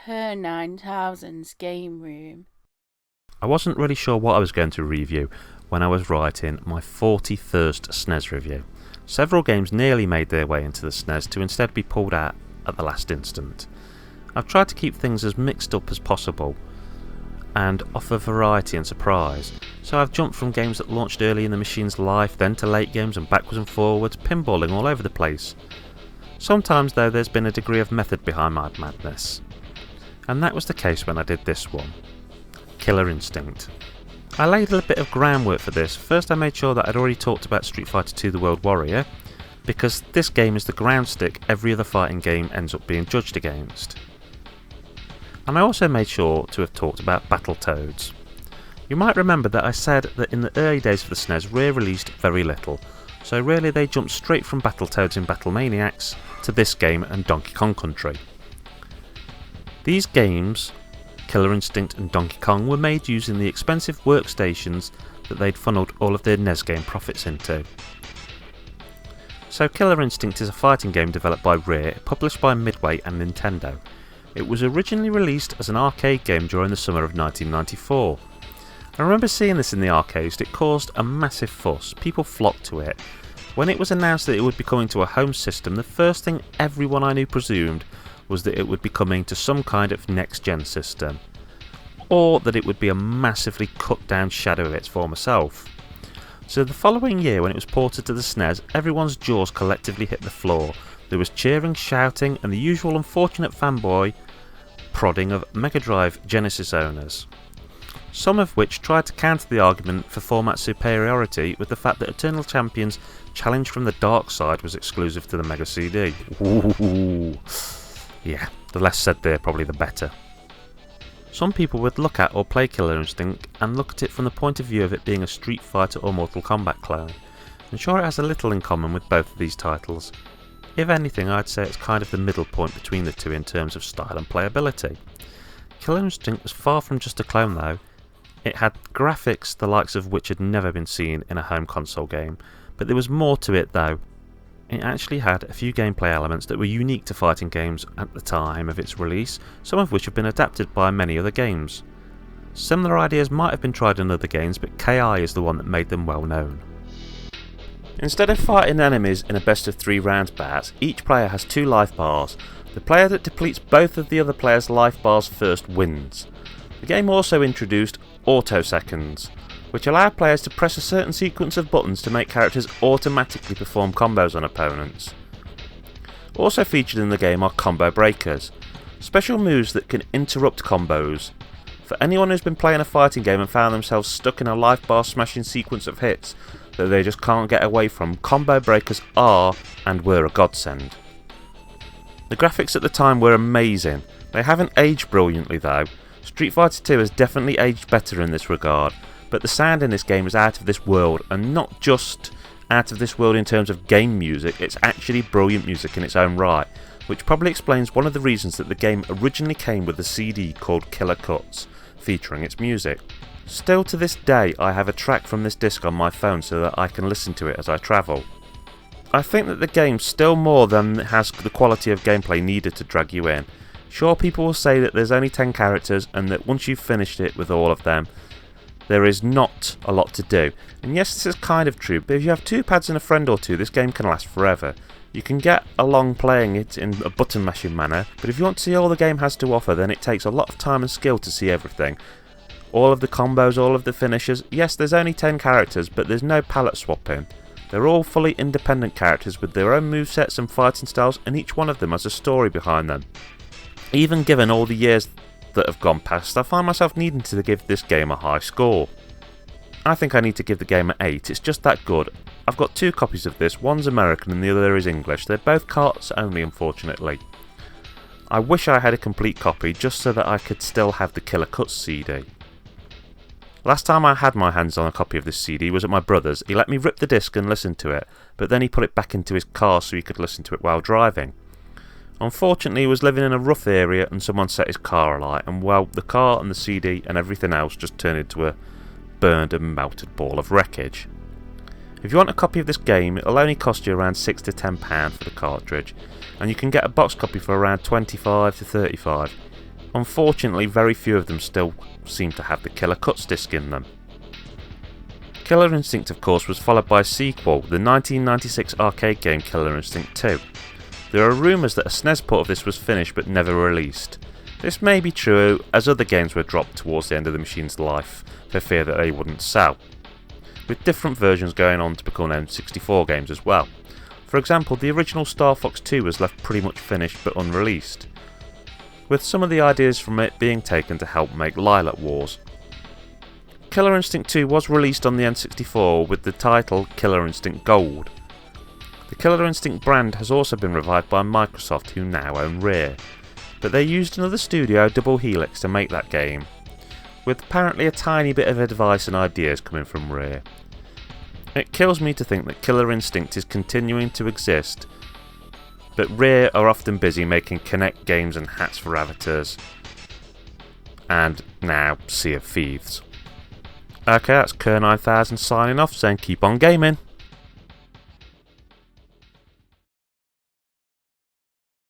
Per 9000's Game Room. I wasn't really sure what I was going to review when I was writing my 41st SNES review. Several games nearly made their way into the SNES to instead be pulled out at the last instant. I've tried to keep things as mixed up as possible and offer variety and surprise, so I've jumped from games that launched early in the machine's life, then to late games and backwards and forwards, pinballing all over the place. Sometimes though there's been a degree of method behind my madness, and that was the case when I did this one, Killer Instinct. I laid a bit of groundwork for this. First I made sure that I'd already talked about Street Fighter II The World Warrior, because this game is the ground stick every other fighting game ends up being judged against. And I also made sure to have talked about Battletoads. You might remember that I said that in the early days of the SNES Rare released very little, so really they jumped straight from Battletoads in Battlemaniacs to this game and Donkey Kong Country. These games, Killer Instinct and Donkey Kong, were made using the expensive workstations that they'd funneled all of their NES game profits into. So Killer Instinct is a fighting game developed by Rare, published by Midway and Nintendo. It was originally released as an arcade game during the summer of 1994. I remember seeing this in the arcades. It caused a massive fuss. People flocked to it. When it was announced that it would be coming to a home system, the first thing everyone I knew presumed was that it would be coming to some kind of next-gen system, or that it would be a massively cut-down shadow of its former self. So the following year, when it was ported to the SNES, everyone's jaws collectively hit the floor. There was cheering, shouting, and the usual unfortunate fanboy prodding of Mega Drive Genesis owners, some of which tried to counter the argument for format superiority with the fact that Eternal Champion's Challenge from the Dark Side was exclusive to the Mega CD. Ooh. Yeah, the less said there, probably the better. Some people would look at or play Killer Instinct and look at it from the point of view of it being a Street Fighter or Mortal Kombat clone, and sure, it has a little in common with both of these titles. If anything, I'd say it's kind of the middle point between the two in terms of style and playability. Killer Instinct was far from just a clone though. It had graphics the likes of which had never been seen in a home console game, but there was more to it though. It actually had a few gameplay elements that were unique to fighting games at the time of its release, some of which have been adapted by many other games. Similar ideas might have been tried in other games, but KI is the one that made them well known. Instead of fighting enemies in a best of 3 rounds bout, each player has 2 life bars. The player that depletes both of the other player's life bars first wins. The game also introduced auto seconds, which allow players to press a certain sequence of buttons to make characters automatically perform combos on opponents. Also featured in the game are combo breakers, special moves that can interrupt combos. For anyone who's been playing a fighting game and found themselves stuck in a life bar smashing sequence of hits that they just can't get away from, combo breakers are and were a godsend. The graphics at the time were amazing. They haven't aged brilliantly though. Street Fighter II has definitely aged better in this regard, but the sound in this game is out of this world, and not just out of this world in terms of game music, it's actually brilliant music in its own right, which probably explains one of the reasons that the game originally came with a CD called Killer Cuts, featuring its music. Still to this day I have a track from this disc on my phone so that I can listen to it as I travel. I think that the game still more than has the quality of gameplay needed to drag you in. Sure, people will say that there's only 10 characters and that once you've finished it with all of them, there is not a lot to do. And yes, this is kind of true, but if you have 2 pads and a friend or two, this game can last forever. You can get along playing it in a button mashing manner, but if you want to see all the game has to offer, then it takes a lot of time and skill to see everything. All of the combos, all of the finishes. Yes, there's only 10 characters, but there's no palette swapping. They're all fully independent characters with their own movesets and fighting styles, and each one of them has a story behind them. Even given all the years that have gone past, I find myself needing to give this game a high score. I think I need to give the game an 8, it's just that good. I've got 2 copies of this, one's American and the other is English. They're both carts only, unfortunately. I wish I had a complete copy just so that I could still have the Killer Cuts CD. Last time I had my hands on a copy of this CD was at my brother's. He let me rip the disc and listen to it, but then he put it back into his car so he could listen to it while driving. Unfortunately, he was living in a rough area and someone set his car alight, and well, the car and the CD and everything else just turned into a burned and melted ball of wreckage. If you want a copy of this game, it'll only cost you around £6 to £10 for the cartridge, and you can get a box copy for around £25 to £35. Unfortunately, very few of them still seem to have the Killer Cuts disc in them. Killer Instinct, of course, was followed by a sequel, the 1996 arcade game Killer Instinct 2. There are rumours that a SNES port of this was finished but never released. This may be true, as other games were dropped towards the end of the machine's life for fear that they wouldn't sell, with different versions going on to become N64 games as well. For example, the original Star Fox 2 was left pretty much finished but unreleased, with some of the ideas from it being taken to help make Lilac Wars. Killer Instinct 2 was released on the N64 with the title Killer Instinct Gold. The Killer Instinct brand has also been revived by Microsoft, who now own Rare, but they used another studio, Double Helix, to make that game, with apparently a tiny bit of advice and ideas coming from Rare. It kills me to think that Killer Instinct is continuing to exist, but Rare are often busy making Kinect games and hats for avatars, and now Sea of Thieves. Okay, that's Kerr9000 signing off, saying keep on gaming.